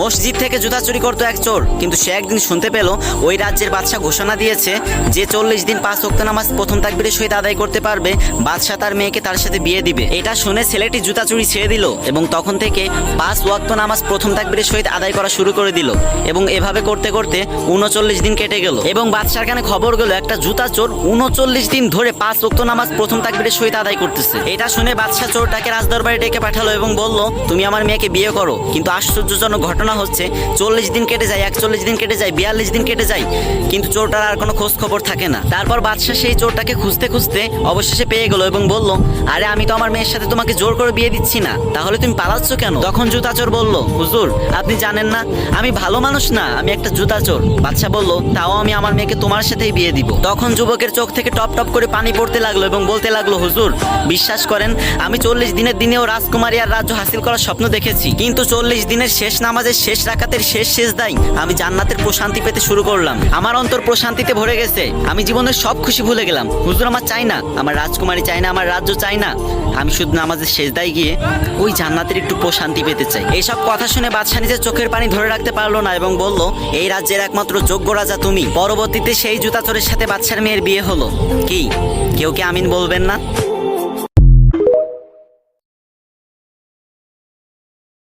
মসজিদ থেকে জুতা চুরি করতো এক চোর, কিন্তু সে একদিন শুনতে পেল ওই রাজ্যের বাদশা ঘোষণা দিয়েছে যে 40 দিন 5 ওয়াক্ত নামাজ প্রথম তাকবীরের সহিত আদায় করতে পারবে বাদশা তার মেয়েকে তার সাথে বিয়ে দিবে। এটা শুনে ছেলেটি জুতা চুরি ছেড়ে দিল এবং তখন থেকে 5 ওয়াক্ত নামাজ প্রথম তাকবীরের সহিত আদায় করা শুরু করে দিল। এবং এভাবে করতে করতে 39 দিন কেটে গেল এবং বাদশার কানে খবর গেল একটা জুতা চোর 39 দিন ধরে 5 ওয়াক্ত নামাজ প্রথম তাকবীরের সহিত আদায় করতেছে। এটা শুনে বাদশা চোরটাকে রাজদরবারে ডেকে পাঠালো এবং বলল, তুমি আমার মেয়েকে বিয়ে করো। কিন্তু আশ্চর্যজনক ঘটনা হচ্ছে 40 দিন কেটে যায়, 41 দিন কেটে যায়, 42 দিন কেটে যায়, কিন্তু চোরটার আর কোনো খোঁজ খবর থাকে না। তারপর বাদশা সেই চোরটাকে খুঁজতে খুঁজতে অবশেষে পেয়ে গেল এবং বলল, আরে আমি তো আমার মেয়ের সাথে তোমাকে জোর করে বিয়ে দিচ্ছি না, তাহলে তুমি পালাচ্ছ কেন? তখন জুতা চোর বলল, হুজুর আপনি জানেন না আমি ভালো মানুষ না, আমি একটা জুতা চোর। বাদশা বলল, তাও আমি আমার মেয়েকে তোমার সাথেই বিয়ে দিব। তখন যুবকের চোখ থেকে টপ টপ করে পানি পড়তে লাগলো এবং বলতে লাগলো, হুজুর বিশ্বাস করেন আমি 40 দিনের দিনেও রাজকুমারী আর রাজ্য হাসিল করার স্বপ্ন দেখেছি, কিন্তু 40 দিনের শেষ নামাজের শেষ রাকাতের শেষ সেজদায় আমি জান্নাতের প্রশান্তি পেতে শুরু করলাম। আমার অন্তর প্রশান্তিতে ভরে গেছে, আমি জীবনের সব খুশি ভুলে গেলাম। হুজুর আমার চাই না, আমার রাজকুমারী চাই না, আমার রাজ্য চাই না, আমি শুধু নামাজের সেজদায় গিয়ে ওই জান্নাতের একটু প্রশান্তি পেতে চাই। এইসব কথা শুনে বাদশা নিজের চোখের পানি ধরে রাখতে পারলো না এবং বলল, এই রাজ্যের একমাত্র যোগ্য রাজা তুমি। পরবর্তীতে সেই জুতা চোরের সাথে বাদশার মেয়ের বিয়ে হলো। কি কেউ কি আমিন বলবেন না?